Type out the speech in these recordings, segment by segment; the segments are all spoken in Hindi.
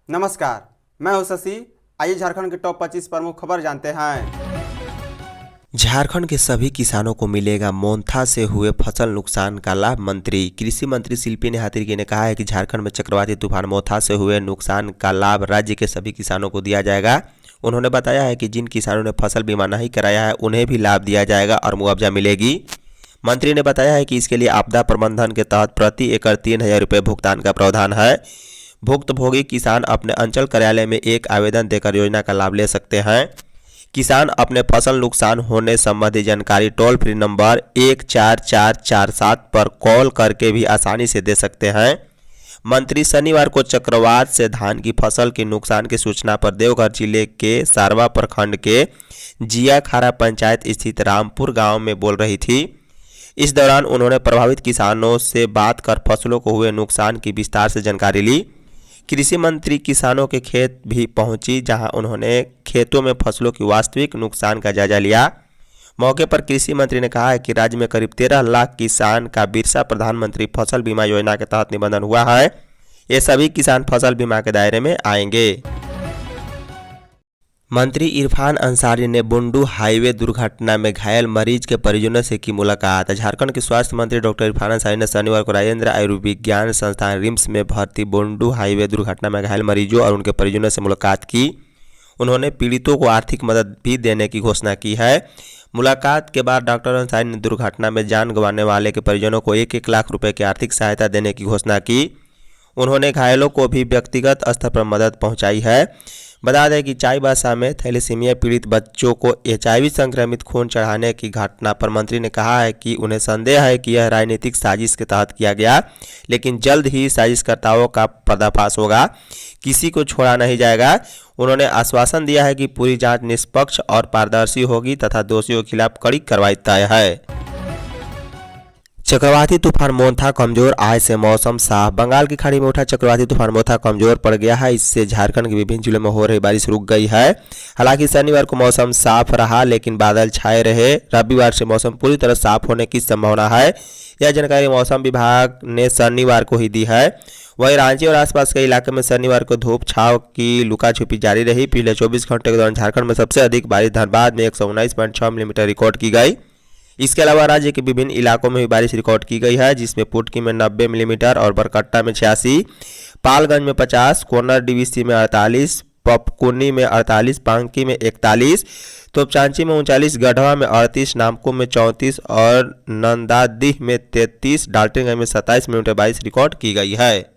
नमस्कार, मैं हूं शशि। आइए झारखंड के टॉप 25 प्रमुख खबर जानते हैं। झारखंड के सभी किसानों को मिलेगा मोन्था से हुए फसल नुकसान का लाभ। कृषि मंत्री शिल्पी नेहातिरकी ने कहा है कि झारखंड में चक्रवाती तूफान मोन्था से हुए नुकसान का लाभ राज्य के सभी किसानों को दिया जाएगा। उन्होंने बताया है कि जिन किसानों ने फसल बीमा नहीं कराया है उन्हें भी लाभ दिया जाएगा और मुआवजा मिलेगी। मंत्री ने बताया है कि इसके लिए आपदा प्रबंधन के तहत प्रति एकड़ 3,000 रुपये भुगतान का प्रावधान है। भुक्तभोगी किसान अपने अंचल कार्यालय में एक आवेदन देकर योजना का लाभ ले सकते हैं। किसान अपने फसल नुकसान होने संबंधी जानकारी टोल फ्री नंबर 14447 पर कॉल करके भी आसानी से दे सकते हैं। मंत्री शनिवार को चक्रवात से धान की फसल के नुकसान की सूचना पर देवघर जिले के सारवा प्रखंड के जियाखारा पंचायत स्थित रामपुर गांव में बोल रही थी। इस दौरान उन्होंने प्रभावित किसानों से बात कर फसलों को हुए नुकसान की विस्तार से जानकारी ली। कृषि मंत्री किसानों के खेत भी पहुंची, जहां उन्होंने खेतों में फसलों की वास्तविक नुकसान का जायजा लिया। मौके पर कृषि मंत्री ने कहा है कि राज्य में करीब 13 लाख किसान का बिरसा प्रधानमंत्री फसल बीमा योजना के तहत निबंधन हुआ है। ये सभी किसान फसल बीमा के दायरे में आएंगे। मंत्री इरफान अंसारी ने बुंडू हाईवे दुर्घटना में घायल मरीज के परिजनों से की मुलाकात। झारखंड के स्वास्थ्य मंत्री डॉक्टर इरफान अंसारी ने शनिवार को राजेंद्र आयुर्विज्ञान संस्थान रिम्स में भर्ती बुंडू हाईवे दुर्घटना में घायल मरीजों और उनके परिजनों से मुलाकात की। उन्होंने पीड़ितों को आर्थिक मदद भी देने की घोषणा की है। मुलाकात के बाद डॉक्टर अंसारी ने दुर्घटना में जान गंवाने वाले के परिजनों को 1-1 लाख रुपए की आर्थिक सहायता देने की घोषणा की। उन्होंने घायलों को भी व्यक्तिगत स्तर पर मदद पहुंचाई है। बता दें कि चाईबासा में थैलेसीमिया पीड़ित बच्चों को HIV संक्रमित खून चढ़ाने की घटना पर मंत्री ने कहा है कि उन्हें संदेह है कि यह राजनीतिक साजिश के तहत किया गया, लेकिन जल्द ही साजिशकर्ताओं का पर्दाफाश होगा। किसी को छोड़ा नहीं जाएगा। उन्होंने आश्वासन दिया है कि पूरी जांच निष्पक्ष और पारदर्शी होगी तथा दोषियों के खिलाफ कड़ी कार्रवाई तय है। चक्रवाती तूफान मोन्था कमजोर, आज से मौसम साफ। बंगाल की खाड़ी में उठा चक्रवाती तूफान मोन्था कमजोर पड़ गया है। इससे झारखंड के विभिन्न जिलों में हो रही बारिश रुक गई है। हालांकि शनिवार को मौसम साफ रहा, लेकिन बादल छाए रहे। रविवार से मौसम पूरी तरह साफ होने की संभावना है। यह जानकारी मौसम विभाग ने शनिवार को ही दी है। वहीं रांची और आसपास के इलाके में शनिवार को धूप छांव की लुका छुपी जारी रही। पिछले 24 घंटे के दौरान झारखंड में सबसे अधिक बारिश धनबाद में 119.6 मिलीमीटर रिकॉर्ड की गई। इसके अलावा राज्य के विभिन्न इलाकों में भी बारिश रिकॉर्ड की गई है, जिसमें पुटकी में 90 मिलीमीटर और बरकट्टा में 86, पालगंज में 50, कोन्नर डीवीसी में 48, पपकुनी में 48, पांकी में 41, तोपचांची में 39, गढ़वा में 38, नामकुम में 34 और नंदादीह में 33, डाल्टनगंज में 27 मिलीमीटर बारिश रिकॉर्ड की गई है।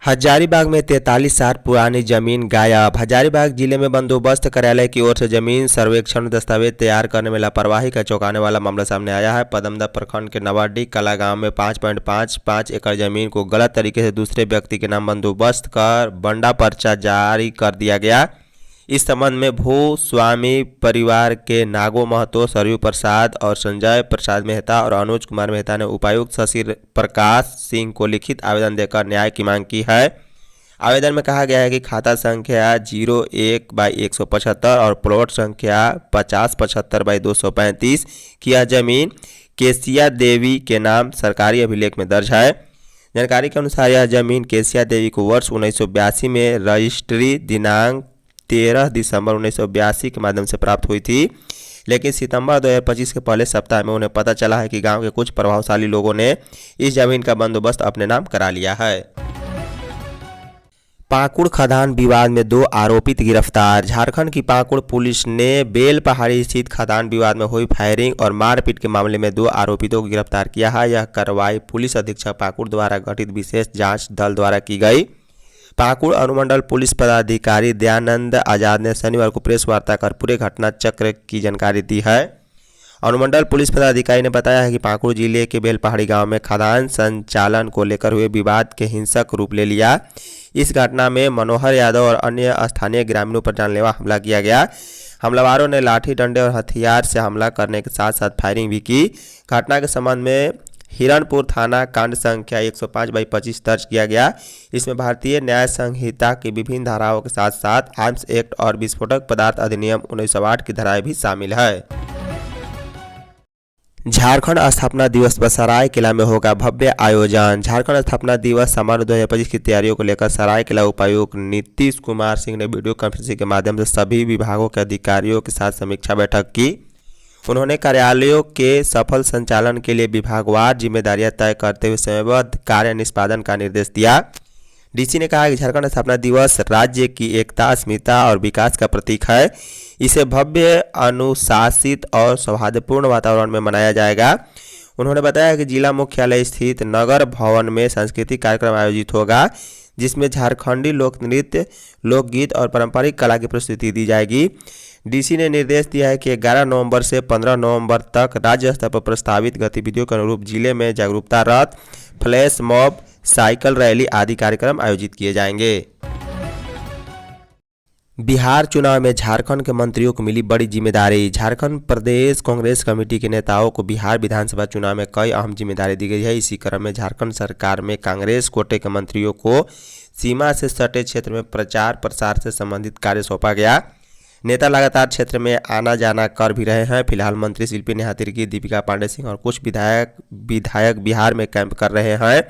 हजारीबाग में 43 साल पुरानी जमीन गायब। हजारीबाग जिले में बंदोबस्त कार्यालय की ओर से जमीन सर्वेक्षण दस्तावेज तैयार करने में लापरवाही का चौंकाने वाला मामला सामने आया है। पदमदा प्रखंड के नवाडी कला गांव में 5.55 एकड़ जमीन को गलत तरीके से दूसरे व्यक्ति के नाम बंदोबस्त कर बंडा पर्चा जारी कर दिया गया। इस संबंध में भूस्वामी परिवार के नागो महतो, सरयू प्रसाद और संजय प्रसाद मेहता और अनुज कुमार मेहता ने उपायुक्त शशि प्रकाश सिंह को लिखित आवेदन देकर न्याय की मांग की है। आवेदन में कहा गया है कि खाता संख्या 01/175 और प्लॉट संख्या 5075/235 की यह जमीन केसिया देवी के नाम सरकारी अभिलेख में दर्ज है। जानकारी के अनुसार यह जमीन केसिया देवी को वर्ष 1982 में रजिस्ट्री दिनांक 13 दिसंबर 1982 के माध्यम से प्राप्त हुई थी, लेकिन सितंबर 2025 के पहले सप्ताह में उन्हें पता चला है कि गांव के कुछ प्रभावशाली लोगों ने इस जमीन का बंदोबस्त अपने नाम करा लिया है। पाकुड़ खदान विवाद में 2 आरोपित गिरफ्तार। झारखंड की पाकुड़ पुलिस ने बेल पहाड़ी स्थित खदान विवाद में हुई फायरिंग और मारपीट के मामले में 2 आरोपितों को गिरफ्तार किया है। यह कार्रवाई पुलिस अधीक्षक पाकुड़ द्वारा गठित विशेष जांच दल द्वारा की गई। पाकुड़ अनुमंडल पुलिस पदाधिकारी दयानंद आजाद ने शनिवार को प्रेस वार्ता कर पूरे घटना चक्र की जानकारी दी है। अनुमंडल पुलिस पदाधिकारी ने बताया है कि पाकुड़ जिले के बेलपहाड़ी गांव में खदान संचालन को लेकर हुए विवाद के हिंसक रूप ले लिया। इस घटना में मनोहर यादव और अन्य स्थानीय ग्रामीणों पर जानलेवा हमला किया गया। हमलावरों ने लाठी डंडे और हथियार से हमला करने के साथ साथ फायरिंग भी की। घटना के संबंध में हिरणपुर थाना कांड संख्या 105/25 दर्ज किया गया। इसमें भारतीय न्याय संहिता की विभिन्न धाराओं के साथ साथ आर्म्स एक्ट और विस्फोटक पदार्थ अधिनियम 1908 की धाराएं भी शामिल है। झारखंड स्थापना दिवस पर सरायकेला में होगा भव्य आयोजन। झारखंड स्थापना दिवस समारोह 2025 की तैयारियों को लेकर सरायकेला उपायुक्त नीतीश कुमार सिंह ने वीडियो कॉन्फ्रेंसिंग के माध्यम से सभी विभागों के अधिकारियों के साथ समीक्षा बैठक की। उन्होंने कार्यालयों के सफल संचालन के लिए विभागवार जिम्मेदारियां तय करते हुए समयबद्ध कार्य निष्पादन का निर्देश दिया। डीसी ने कहा कि झारखंड स्थापना दिवस राज्य की एकता, अस्मिता और विकास का प्रतीक है। इसे भव्य, अनुशासित और सौहार्दपूर्ण वातावरण में मनाया जाएगा। उन्होंने बताया कि जिला मुख्यालय स्थित नगर भवन में सांस्कृतिक कार्यक्रम आयोजित होगा, जिसमें झारखंडी लोक नृत्य, लोकगीत और पारंपरिक कला की प्रस्तुति दी जाएगी। डीसी ने निर्देश दिया है कि 11 नवंबर से 15 नवंबर तक राज्य स्तर पर प्रस्तावित गतिविधियों के अनुरूप जिले में जागरूकता रथ, फ्लैश मॉब, साइकिल रैली आदि कार्यक्रम आयोजित किए जाएंगे। बिहार चुनाव में झारखंड के मंत्रियों को मिली बड़ी जिम्मेदारी। झारखंड प्रदेश कांग्रेस कमेटी के नेताओं को बिहार विधानसभा चुनाव में कई अहम जिम्मेदारी दी गई है। इसी क्रम में झारखंड सरकार में कांग्रेस कोटे के मंत्रियों को सीमा से सटे क्षेत्र में प्रचार प्रसार से संबंधित कार्य सौंपा गया। नेता लगातार क्षेत्र में आना जाना कर भी रहे हैं। फिलहाल मंत्री शिल्पी नेहातिरकी, दीपिका पांडे सिंह और कुछ विधायक बिहार में कैंप कर रहे हैं।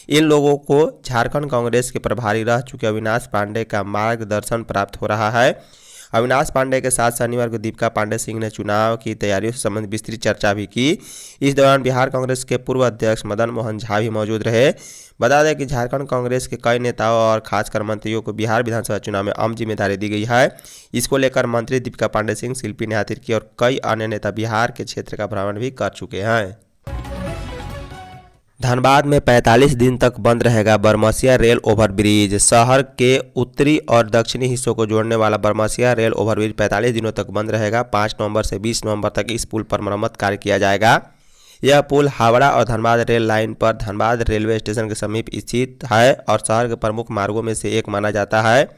इन लोगों को झारखंड कांग्रेस के प्रभारी रह चुके अविनाश पांडे का मार्गदर्शन प्राप्त हो रहा है। अविनाश पांडे के साथ शनिवार को दीपिका पांडे सिंह ने चुनाव की तैयारियों से संबंधित विस्तृत चर्चा भी की। इस दौरान बिहार कांग्रेस के पूर्व अध्यक्ष मदन मोहन झा भी मौजूद रहे। बता दें कि झारखंड कांग्रेस के कई नेताओं और खासकर मंत्रियों को बिहार विधानसभा चुनाव में अहम जिम्मेदारी दी गई है। इसको लेकर मंत्री दीपिका पांडे सिंह, शिल्पी नेहातिरकी और कई अन्य नेता बिहार के क्षेत्र का भ्रमण भी कर चुके हैं। धनबाद में 45 दिन तक बंद रहेगा बरमसिया रेल ओवरब्रिज। शहर के उत्तरी और दक्षिणी हिस्सों को जोड़ने वाला बरमसिया रेल ओवरब्रिज 45 दिनों तक बंद रहेगा। 5 नवंबर से 20 नवंबर तक इस पुल पर मरम्मत कार्य किया जाएगा। यह पुल हावड़ा और धनबाद रेल लाइन पर धनबाद रेलवे स्टेशन के समीप स्थित है और शहर के प्रमुख मार्गों में से एक माना जाता है।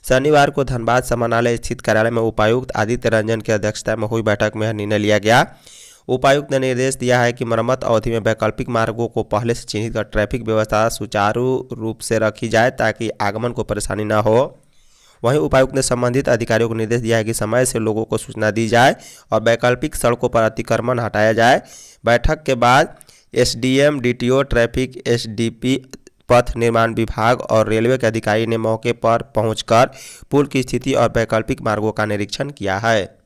शनिवार को धनबाद समाहरणालय स्थित कार्यालय में उपायुक्त आदित्य रंजन की अध्यक्षता में हुई बैठक में यह निर्णय लिया गया। उपायुक्त ने निर्देश दिया है कि मरम्मत अवधि में वैकल्पिक मार्गों को पहले से चिन्हित कर ट्रैफिक व्यवस्था सुचारू रूप से रखी जाए ताकि आगमन को परेशानी न हो। वहीं उपायुक्त ने संबंधित अधिकारियों को निर्देश दिया है कि समय से लोगों को सूचना दी जाए और वैकल्पिक सड़कों पर अतिक्रमण हटाया जाए। बैठक के बाद एसडीएम, डीटीओ, ट्रैफिक, एसडीपी, पथ निर्माण विभाग और रेलवे के अधिकारी ने मौके पर पहुंचकर पुल की स्थिति और वैकल्पिक मार्गों का निरीक्षण किया है।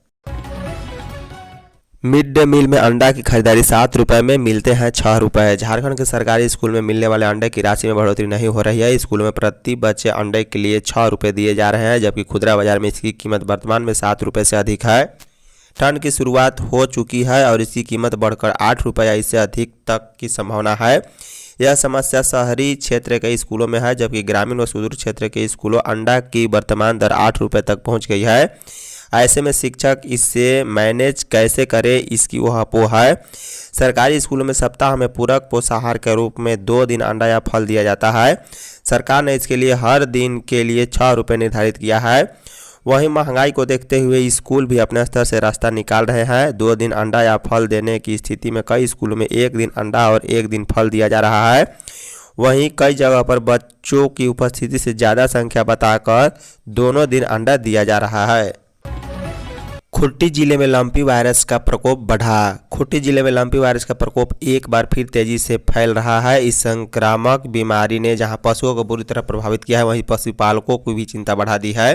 मिड डे मील में अंडा की खरीदारी 7 रुपये में मिलते हैं 6 रुपये। झारखंड के सरकारी स्कूल में मिलने वाले अंडे की राशि में बढ़ोतरी नहीं हो रही है। स्कूल में प्रति बच्चे अंडे के लिए 6 रुपये दिए जा रहे हैं, जबकि खुदरा बाजार में इसकी कीमत वर्तमान में 7 रुपये से अधिक है। ठंड की शुरुआत हो चुकी है और इसकी कीमत बढ़कर 8 रुपये या इससे अधिक तक की संभावना है। यह समस्या शहरी क्षेत्र के स्कूलों में है, जबकि ग्रामीण व सुदूर क्षेत्र के स्कूलों अंडा की वर्तमान दर 8 रुपये तक पहुँच गई है। ऐसे में शिक्षक इससे मैनेज कैसे करे, इसकी ऊहापोह है। सरकारी स्कूलों में सप्ताह में पूरक पोषाहार के रूप में 2 दिन अंडा या फल दिया जाता है। सरकार ने इसके लिए हर दिन के लिए 6 रुपये निर्धारित किया है। वहीं महंगाई को देखते हुए स्कूल भी अपने स्तर से रास्ता निकाल रहे हैं। 2 दिन अंडा या फल देने की स्थिति में कई स्कूलों में 1 दिन अंडा और 1 दिन फल दिया जा रहा है। वहीं कई जगह पर बच्चों की उपस्थिति से ज़्यादा संख्या बताकर दोनों दिन अंडा दिया जा रहा है। खूंटी जिले में लंपी वायरस का प्रकोप बढ़ा। खूंटी जिले में लंपी वायरस का प्रकोप एक बार फिर तेजी से फैल रहा है। इस संक्रामक बीमारी ने जहां पशुओं को बुरी तरह प्रभावित किया है, वहीं पशुपालकों को भी चिंता बढ़ा दी है।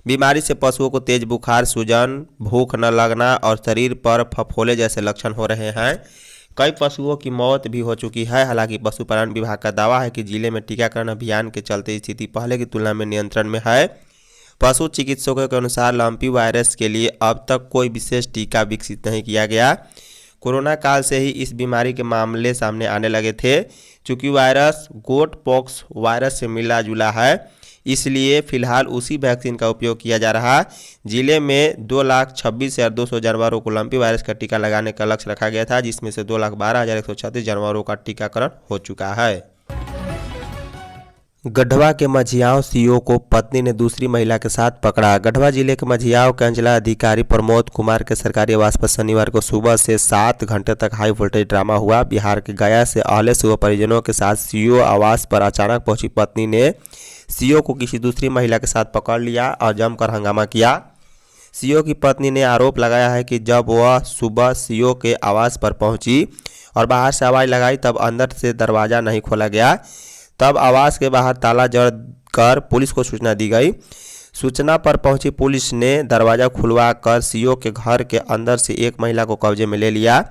बीमारी से पशुओं को तेज बुखार, सूजन, भूख न लगना और शरीर पर फफोले जैसे लक्षण हो रहे हैं। कई पशुओं की मौत भी हो चुकी है। हालांकि पशुपालन विभाग का दावा है कि जिले में टीकाकरण अभियान के चलते स्थिति पहले की तुलना में नियंत्रण में है। पशु चिकित्सकों के अनुसार लंपी वायरस के लिए अब तक कोई विशेष टीका विकसित नहीं किया गया। कोरोना काल से ही इस बीमारी के मामले सामने आने लगे थे। चूँकि वायरस गोट पॉक्स वायरस से मिला जुला है, इसलिए फिलहाल उसी वैक्सीन का उपयोग किया जा रहा। जिले में 2,26,200 जानवरों को लंपी वायरस का टीका लगाने का लक्ष्य रखा गया था, जिसमें से 2,12,136 जानवरों का टीकाकरण हो चुका है। गढ़वा के मझियाव सीओ को पत्नी ने दूसरी महिला के साथ पकड़ा। गढ़वा जिले के मझियाव के अंचला अधिकारी प्रमोद कुमार के सरकारी आवास पर शनिवार को सुबह से 7 घंटे तक हाई वोल्टेज ड्रामा हुआ। बिहार के गया से अहले सुबह परिजनों के साथ सीओ आवास पर अचानक पहुंची पत्नी ने सीओ को किसी दूसरी महिला के साथ पकड़ लिया और जमकर हंगामा किया। सीओ की पत्नी ने आरोप लगाया है कि जब वह सुबह सीओ के आवास पर पहुंची और बाहर से आवाज़ लगाई तब अंदर से दरवाज़ा नहीं खोला गया। तब आवास के बाहर ताला जड़ कर पुलिस को सूचना दी गई। सूचना पर पहुंची पुलिस ने दरवाज़ा खुलवा कर सीओ के घर के अंदर से एक महिला को कब्जे में ले लिया।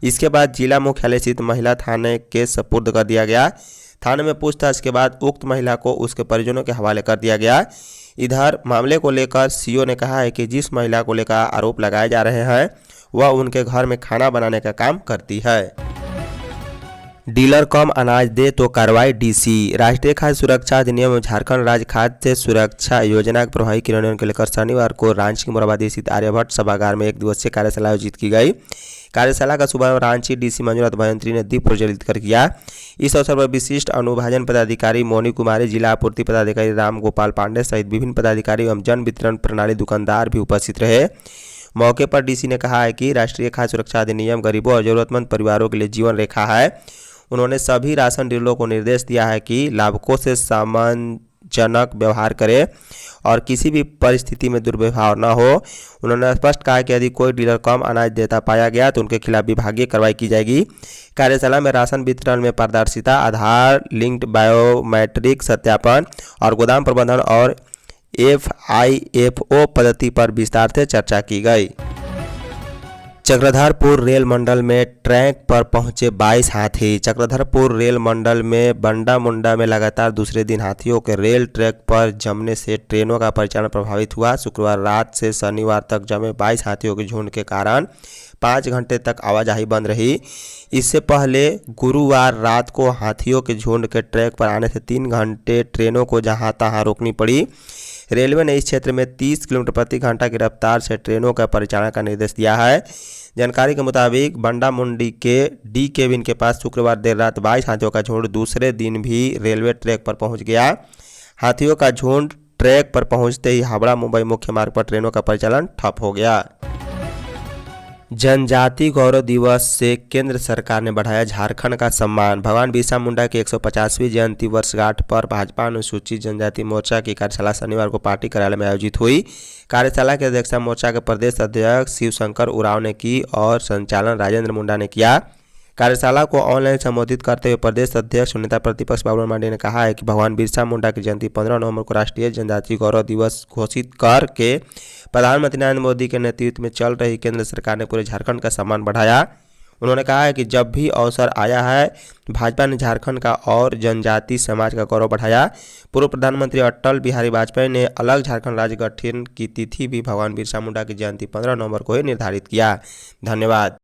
इसके बाद जिला मुख्यालय स्थित महिला थाने के सपुर्द कर दिया गया। थाने में पूछताछ के बाद उक्त महिला को उसके परिजनों के हवाले कर दिया गया। इधर मामले को लेकर सीओ ने कहा है कि जिस महिला को लेकर आरोप लगाए जा रहे हैं वह उनके घर में खाना बनाने का काम करती है। डीलर कम अनाज दे तो कार्रवाई डीसी। राष्ट्रीय खाद्य सुरक्षा अधिनियम एवं झारखंड राज्य खाद्य सुरक्षा योजना के प्रभावी क्रियान्वयन को लेकर शनिवार को रांची के मोराबादी स्थित आर्यभट्ट सभागार में एक दिवसीय कार्यशाला आयोजित की गई। कार्यशाला का शुभारंभ रांची डीसी मंजुनाथ भयंत्री ने दीप प्रज्वलित कर किया। इस अवसर पर विशिष्ट अनुभाजन पदाधिकारी मोनी कुमारी, जिला आपूर्ति पदाधिकारी राम गोपाल पांडे सहित विभिन्न पदाधिकारी एवं जन वितरण प्रणाली दुकानदार भी उपस्थित रहे। मौके पर डीसी ने कहा है कि राष्ट्रीय खाद्य सुरक्षा अधिनियम गरीबों और जरूरतमंद परिवारों के लिए जीवन रेखा है। उन्होंने सभी राशन डीलरों को निर्देश दिया है कि लाभुकों से सम्मानजनक व्यवहार करें और किसी भी परिस्थिति में दुर्व्यवहार न हो। उन्होंने स्पष्ट कहा कि यदि कोई डीलर कम अनाज देता पाया गया तो उनके खिलाफ विभागीय कार्रवाई की जाएगी। कार्यशाला में राशन वितरण में पारदर्शिता, आधार लिंक्ड बायोमेट्रिक सत्यापन और गोदाम प्रबंधन और FIFO पद्धति पर विस्तार से चर्चा की गई। चक्रधरपुर रेल मंडल में ट्रैक पर पहुंचे 22 हाथी। चक्रधरपुर रेल मंडल में बंडा मुंडा में लगातार दूसरे दिन हाथियों के रेल ट्रैक पर जमने से ट्रेनों का परिचालन प्रभावित हुआ। शुक्रवार रात से शनिवार तक जमे 22 हाथियों के झुंड के कारण 5 घंटे तक आवाजाही बंद रही। इससे पहले गुरुवार रात को हाथियों के झुंड के ट्रैक पर आने से 3 घंटे ट्रेनों को जहां तहां रोकनी पड़ी। रेलवे ने इस क्षेत्र में 30 किलोमीटर प्रति घंटा की रफ्तार से ट्रेनों का परिचालन का निर्देश दिया है। जानकारी के मुताबिक बंडा मुंडी के डी केबिन के पास शुक्रवार देर रात 22 हाथियों का झुंड दूसरे दिन भी रेलवे ट्रैक पर पहुंच गया। हाथियों का झुंड ट्रैक पर पहुंचते ही हावड़ा मुंबई मुख्य मार्ग पर ट्रेनों का परिचालन ठप हो गया। जनजाति गौरव दिवस से केंद्र सरकार ने बढ़ाया झारखंड का सम्मान। भगवान बिरसा मुंडा की 150वीं जयंती वर्षगांठ पर भाजपा अनुसूचित जनजाति मोर्चा की कार्यशाला शनिवार को पार्टी कार्यालय में आयोजित हुई। कार्यशाला की अध्यक्षता मोर्चा के प्रदेश अध्यक्ष शिवशंकर उरांव ने की और संचालन राजेंद्र मुंडा ने किया। कार्यशाला को ऑनलाइन संबोधित करते हुए प्रदेश अध्यक्ष और नेता प्रतिपक्ष बाबुलाल मांझी ने कहा है कि भगवान बिरसा मुंडा की जयंती 15 नवंबर को राष्ट्रीय जनजाति गौरव दिवस घोषित करके प्रधानमंत्री नरेंद्र मोदी के नेतृत्व में चल रही केंद्र सरकार ने पूरे झारखंड का सम्मान बढ़ाया। उन्होंने कहा है कि जब भी अवसर आया है भाजपा ने झारखंड का और जनजाति समाज का गौरव बढ़ाया। पूर्व प्रधानमंत्री अटल बिहारी वाजपेयी ने अलग झारखंड राज्य गठन की तिथि भी भगवान बिरसा मुंडा की जयंती 15 नवंबर को ही निर्धारित किया। धन्यवाद।